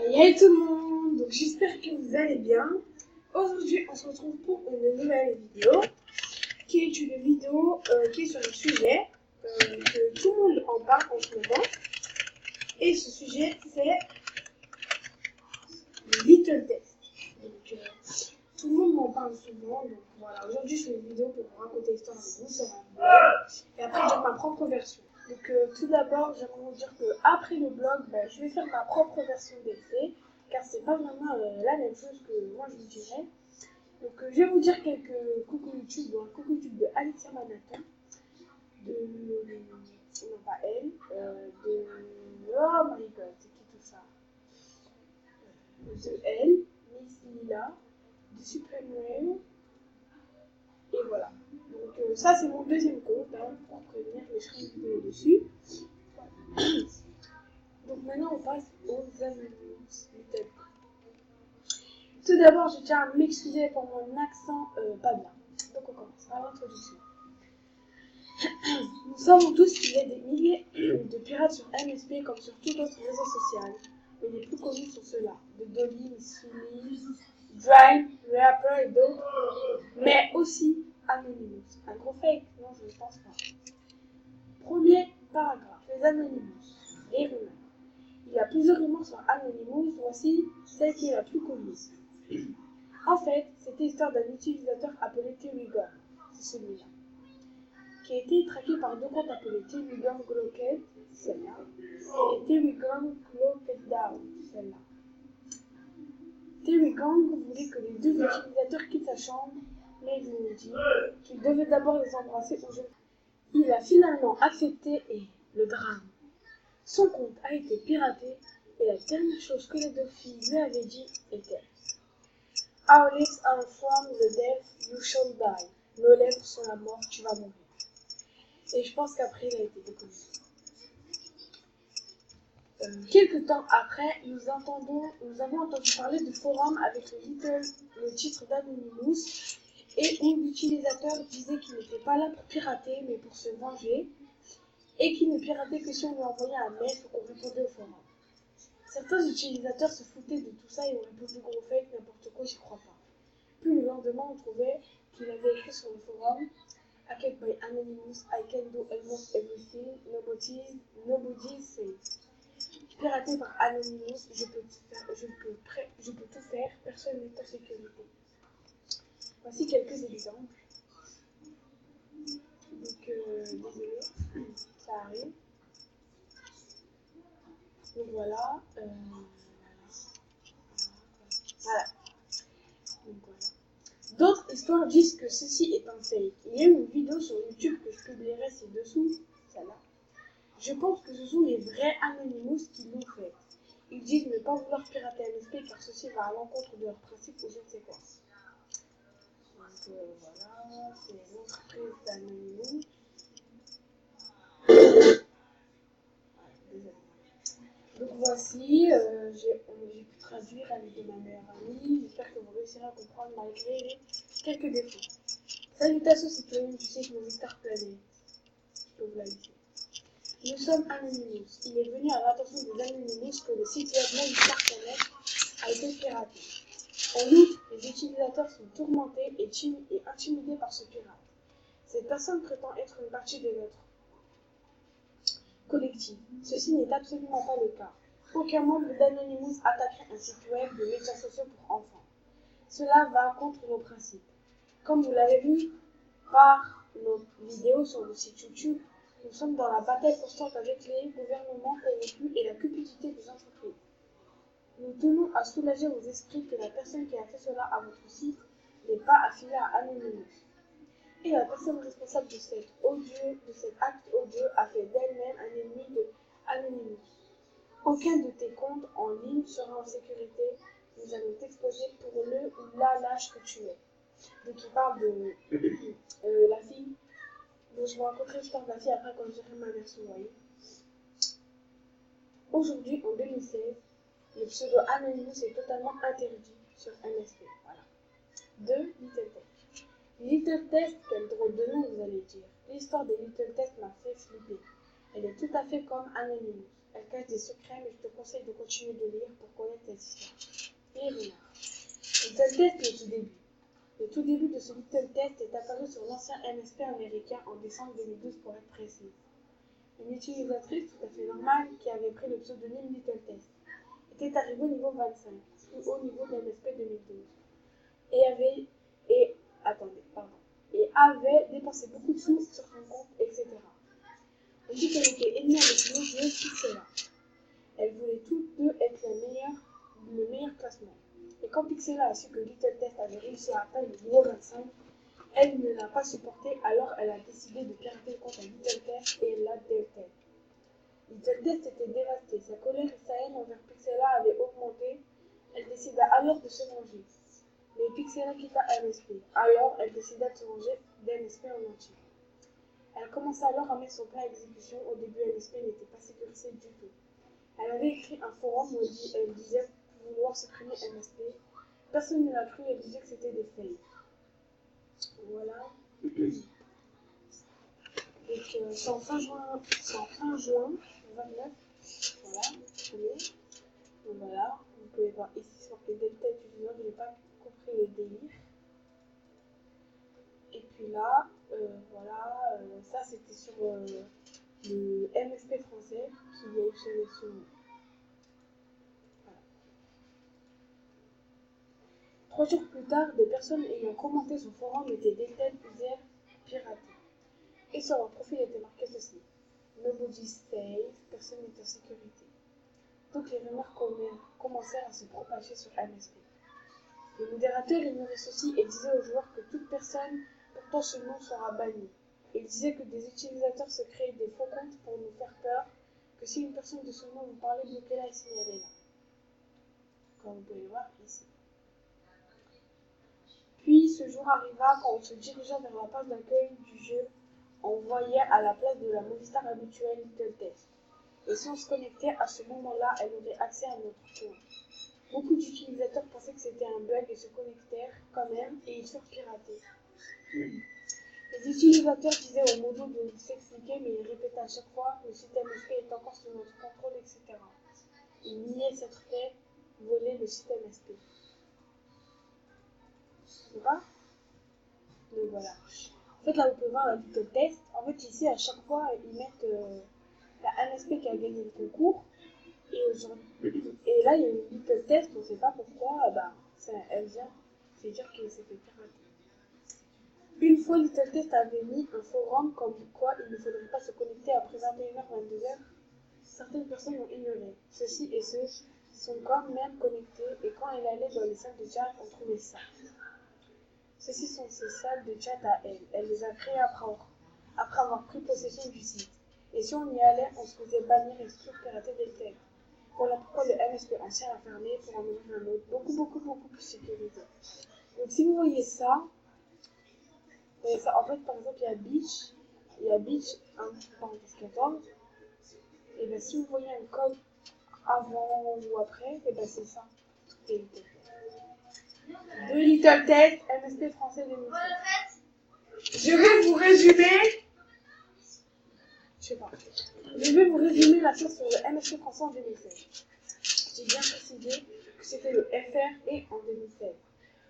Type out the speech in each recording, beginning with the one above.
Hey tout le monde, donc j'espère que vous allez bien. Aujourd'hui on se retrouve pour une nouvelle vidéo qui est une vidéo qui est sur un sujet que tout le monde en parle en ce moment. Et ce sujet c'est le Little Test. Donc tout le monde m'en parle souvent, donc voilà, aujourd'hui je fais une vidéo pour vous raconter l'histoire de vous sur un blog et après dire ma propre version. Donc tout d'abord j'aimerais vous dire que après le blog, je vais faire ma propre version d'essai car c'est pas vraiment la même chose que moi je vous dirais. Donc je vais vous dire quelques coucou YouTube, donc coucou YouTube de Alicia Manhattan, de non pas elle, de oh my god, c'est qui tout ça, de elle, Miss Lila, de Supreme Rare, et voilà. Donc ça c'est mon deuxième compte, hein, pour prévenir, je mettrai une vidéo dessus. Donc maintenant on passe aux annonces. Tout d'abord je tiens à m'excuser pour mon accent pas bien. Donc on commence par l'introduction. Nous savons tous qu'il y a des milliers de pirates sur MSP comme sur tout autre réseau social, mais les plus connus sont ceux-là, de Dolly, Miss Philly, Drive, Rapper et d'autres, mais aussi Anonymous. Un gros fake? Non, je ne pense pas. Premier paragraphe, les Anonymous, les rumeurs. Il y a plusieurs rumeurs sur Anonymous, voici celle qui est la plus connue. En fait, c'est l'histoire d'un utilisateur appelé Terrygon, c'est celui-là, qui a été traqué par deux comptes appelés Terrygon Glockhead, celle-là, et Terrygon Glockhead-Down, celle-là. Terrygon voulait que les deux utilisateurs quittent sa chambre, mais il nous dit qu'il devait d'abord les embrasser au jeu. Il a finalement accepté et le drame. Son compte a été piraté et la dernière chose que les deux filles lui avaient dit était Our lips are from the death, you shall die. Nos lèvres sont la mort, tu vas mourir. Et je pense qu'après, il a été déconnu. Quelques temps après, nous avons entendu parler de forum avec le titre d'Anonymous et où l'utilisateur disait qu'il n'était pas là pour pirater mais pour se venger et qu'il ne piratait que si on lui envoyait un mail ou qu'on répondait au forum. Certains utilisateurs se foutaient de tout ça et ont répondu gros fake, n'importe quoi, j'y crois pas. Puis le lendemain, on trouvait qu'il avait écrit sur le forum Hacked by Anonymous, I can do almost everything, nobody says. Piraté par Anonymous, je peux tout faire, personne n'est en sécurité. Voici quelques exemples. Donc, désolé, ça arrive. Donc voilà. Voilà. Donc voilà. D'autres histoires disent que ceci est un fake. Il y a une vidéo sur YouTube que je publierai ci-dessous, celle-là. Je pense que ce sont les vrais Anonymous qui l'ont fait. Ils disent ne pas vouloir pirater MSP car ceci va à l'encontre de leurs principes ou je ne sais quoi. Donc voilà, c'est l'entreprise d'Anonymous. Donc voici, j'ai pu traduire avec de ma meilleure amie. J'espère que vous réussirez à comprendre malgré quelques défauts. Salutations citoyennes du cycle Victor Planet. Je peux vous la laisser. Nous sommes Anonymous. Il est venu à l'attention des Anonymous que le site web Victor Planet a été piraté. En outre, les utilisateurs sont tourmentés et intimidés par ce pirate. Cette personne prétend être une partie de notre collectif. Ceci n'est absolument pas le cas. Aucun membre d'Anonymous attaquerait un site web de médias sociaux pour enfants. Cela va contre nos principes. Comme vous l'avez vu par nos vidéos sur le site YouTube, nous sommes dans la bataille constante avec les gouvernements corrompus et la cupidité des entreprises. Nous tenons à soulager vos esprits que la personne qui a fait cela à votre site n'est pas affiliée à Anonymous. Et la personne responsable de cet acte odieux a fait d'elle-même un ennemi de Anonymous. Aucun de tes comptes en ligne sera en sécurité. Nous allons t'exposer pour le ou la lâche que tu es. Donc il parle de la fille. Donc je vais raconter l'histoire de la fille après quand je dirai ma version, vous voyez. Aujourd'hui, en 2016, le pseudo Anonymous est totalement interdit sur MSP. Voilà. 2. Little Test. Little Test, quel drôle de nom vous allez dire. L'histoire des Little Test m'a fait flipper. Elle est tout à fait comme Anonymous. Elle cache des secrets, mais je te conseille de continuer de lire pour connaître cette histoire. Les renards. Little Test, le tout début. Le tout début de ce Little Test est apparu sur l'ancien MSP américain en décembre 2012 pour être précise. Une utilisatrice tout à fait normale qui avait pris le pseudonyme Little Test était arrivée au niveau 25, plus haut niveau de MSP 2012, et avait dépensé beaucoup de sous sur son compte, etc. On dit qu'elle était ennemie avec une joueuse Pixela. Elles voulaient toutes deux être le meilleur classement. Et quand Pixela a su que Little Test avait réussi à atteindre le niveau 25, elle ne l'a pas supporté, alors elle a décidé de pirater le compte à Little Test et elle l'a deleté. Little Test était dévastée, sa colère et sa haine envers Pixela avaient augmenté. Elle décida alors de se venger. Mais Pixela quitta MSP, alors elle décida de se venger d'MSP en entier. Elle commença alors à mettre son plan à exécution. Au début, MSP n'était pas sécurisé du tout. Elle avait écrit un forum où elle disait vouloir supprimer MSP. Personne ne l'a cru, elle disait que c'était des fakes. Voilà. Donc, c'est en fin juin 29. Voilà, donc voilà, vous pouvez voir ici sur le delta du Nord, je n'ai pas compris le délire. Et puis là, voilà, ça c'était sur le MSP français qui a eu ce nom. Voilà. 3 jours plus tard, des personnes ayant commenté son forum étaient Delta User piraté. Et sur leur profil était marqué ceci: Nobody safe, personne n'est en sécurité. Donc les rumeurs commencèrent à se propager sur MSP. Le modérateur ignorait ceci et disait aux joueurs que toute personne portant ce nom sera bannie. Il disait que des utilisateurs se créaient des faux comptes pour nous faire peur, que si une personne de ce nom vous parlait, bloquez-la et signalez-la. Comme vous pouvez le voir ici. Puis ce jour arriva quand on se dirigea vers la page d'accueil du jeu, on voyait à la place de la Movistar habituelle Little Test. Et si on se connectait à ce moment-là, elle aurait accès à notre compte. Beaucoup d'utilisateurs pensaient que c'était un bug et se connectèrent quand même et ils furent piratés. Les utilisateurs disaient au modo de s'expliquer, mais ils répétaient à chaque fois le site MSP est encore sous notre contrôle, etc. Ils niaient s'être fait voler le site MSP. D'accord ? Donc voilà. En fait, là, vous pouvez voir la Little Test. En fait, ici, à chaque fois, ils mettent la MSP qui a gagné le concours. Et là, il y a une Little Test, on ne sait pas pourquoi, elle vient, c'est dire qu'il s'est fait pirater. Une fois, Little Test avait mis un forum comme quoi il ne faudrait pas se connecter après 21h-22h. Certaines personnes ont ignoré. Ceux-ci et ceux sont quand même connectés et quand elle allait dans les salles de chat, on trouvait ça. Ceci sont ces salles de chat à elle. Elle les a créées après avoir pris possession du site. Et si on y allait, on se faisait bannir et exclure pirater des têtes. Voilà pourquoi le MSP ancien a fermé pour en ouvrir un autre beaucoup plus sécurisé. Donc si vous voyez ça, en fait par exemple il y a Beach 1.14, et bien si vous voyez un code avant ou après, et bien c'est ça. De Little Test, MSP français 2016. Je vais vous résumer la chose sur le MSP français en 2016. J'ai bien précisé que c'était le FR et en 2016.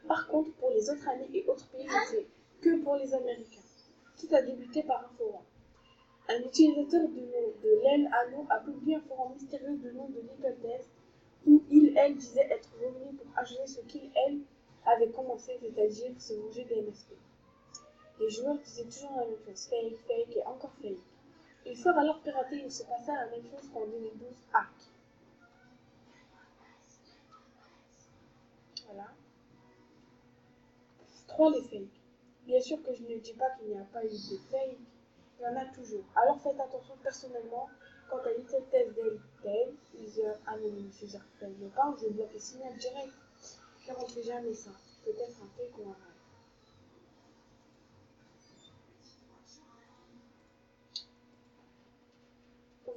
Par contre, pour les autres années et autres pays, c'est que pour les Américains. Tout a débuté par un forum. Un utilisateur de l'El Anno a publié un forum mystérieux du nom de Little Test où elle disait être revenu pour achever ce elle avait commencé, c'est-à-dire se venger des MSP. Les joueurs disaient toujours la même chose, fake et encore fake. Ils furent alors piratés et il se passa la même chose qu'en 2012 hack. Voilà. 3. Les fakes. Bien sûr que je ne dis pas qu'il n'y a pas eu de fake, il y en a toujours. Alors faites attention personnellement quant à Little Test Delta, user anonymous user fail. Mais pas, je bloque le signal direct, car on ne fait jamais ça. Peut-être un fake ou un vrai.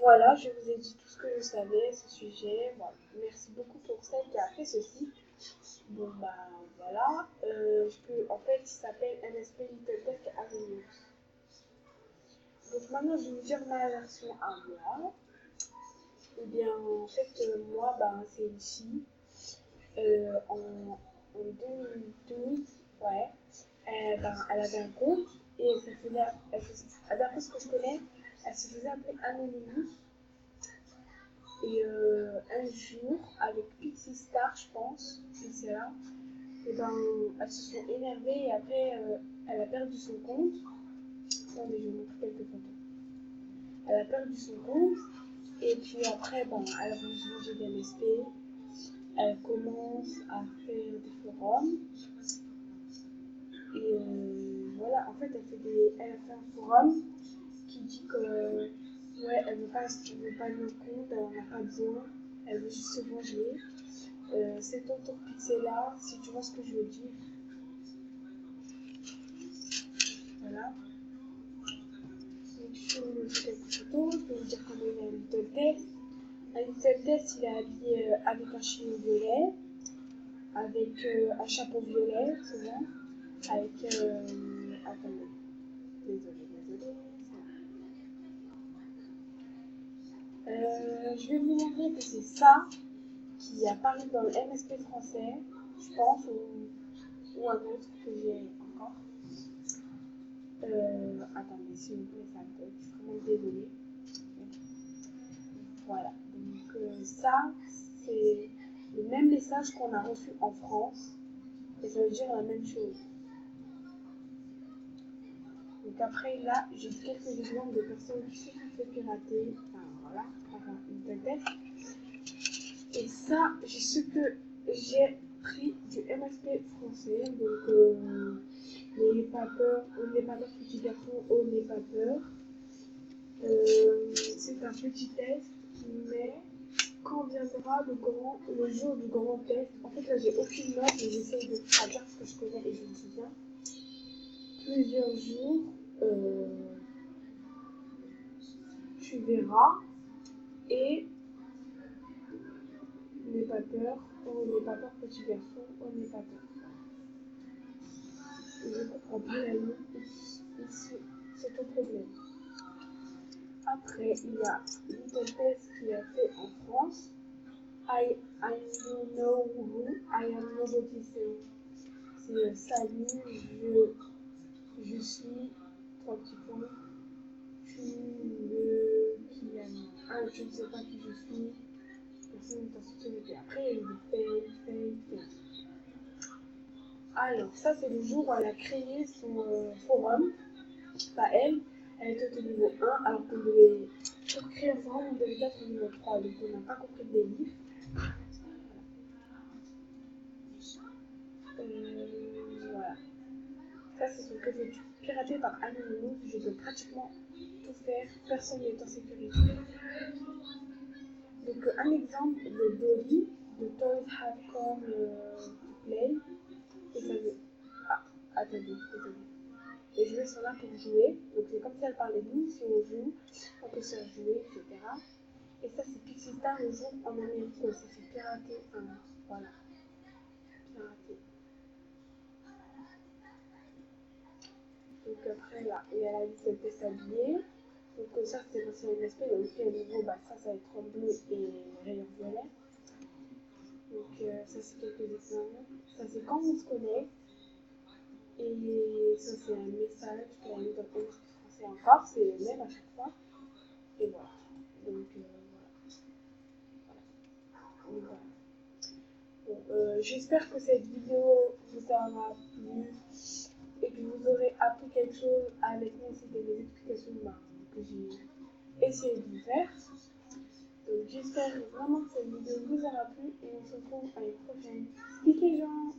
Voilà, je vous ai dit tout ce que je savais à ce sujet. Voilà. Merci beaucoup pour celle qui a fait ceci. Bon bah voilà, en fait il s'appelle MSP Little Test Anonymous. Donc maintenant je vais vous dire ma version à moi. Eh bien, en fait, moi, c'est une fille. En 2012, ouais, elle avait un compte et d'après ce que je connais, elle se faisait appeler Anonymous. Et un jour, avec Pixie Star, je pense, Pixela, et elles se sont énervées et après, elle a perdu son compte. Attendez, je vais vous montrer quelques photos. Elle a perdu son compte et puis après, elle a voulu se venger d'MSP. Elle commence à faire des forums. Et voilà, en fait, elle a fait un forum qui dit que ouais, elle veut pas de nos comptes, elle en a pas besoin, elle veut juste se venger. C'est ton tour Pixela, si tu vois ce que je veux dire. Voilà. Donc, je vais vous montrer quelques photos, je vais vous dire comment il est un Little Test. Un Little Test, il est habillé avec un chignon violet, avec un chapeau violet, souvent, avec. Attendez, désolé. Je vais vous montrer que c'est ça qui apparaît dans le MSP français, je pense, ou un autre que j'ai encore. Attendez, s'il vous plaît, ça bug, je suis vraiment désolée. Voilà, donc ça, c'est le même message qu'on a reçu en France, et ça veut dire la même chose. Donc après, là, j'ai quelques exemples de personnes qui se sont fait pirater, enfin voilà, par une tête. Et ça, j'ai pris du MSP français, donc n'ayez pas peur, petit garçon, n'ayez pas peur. C'est un petit test, mais quand viendra le jour du grand test, en fait là j'ai aucune note, mais j'essaie de traduire ce que je connais et je me souviens. Plusieurs jours, tu verras et n'aie pas peur, n'aie pas peur petit garçon, n'aie pas peur. Je ne comprends pas la langue ici, c'est ton problème. Après, il y a Little Test qui a fait en France. I don't know who, I am nobody say. C'est salut, je suis, trois petits points, tu le qui aime. Ah, je ne sais pas qui je suis, personne ne t'a soutenu. Après, il y a eu fake. Alors, ça, c'est le jour où elle a créé son forum. Pas elle était au niveau 1, alors qu'on devait, pour créer un forum, on devait être au niveau 3, donc on n'a pas compris le délire. Voilà. Ça, c'est ce que j'ai piraté par Anonymous. Je peux pratiquement tout faire. Personne n'est en sécurité. Donc, un exemple de Dolly, de Toys Have Come to Play. Et ça veut. Ah, attendez, désolé. Les jouets sont là pour jouer. Donc, c'est comme si elle parlait de nous. Si on joue, on peut se faire jouer, etc. Et ça, c'est Pixie Star le jour en Amérique. Ça, c'est piraté. Voilà. Piraté. Donc après là, il y a la liste de tests habillés. Donc ça c'est l'ancien MSP, donc au niveau, ça va être en bleu et rayon violet. Donc ça c'est quelques exemples. Ça c'est quand on se connecte. Et ça c'est un message qu'elle a mis dans le MSP français encore, c'est le même à chaque fois. Et voilà. Donc voilà. Bon, j'espère que cette vidéo vous aura plu et que vous aurez appris quelque chose avec moi. C'était des explications que j'ai essayé de vous faire. Donc j'espère vraiment que cette vidéo vous aura plu et on se retrouve à une prochaine. Stick les gens!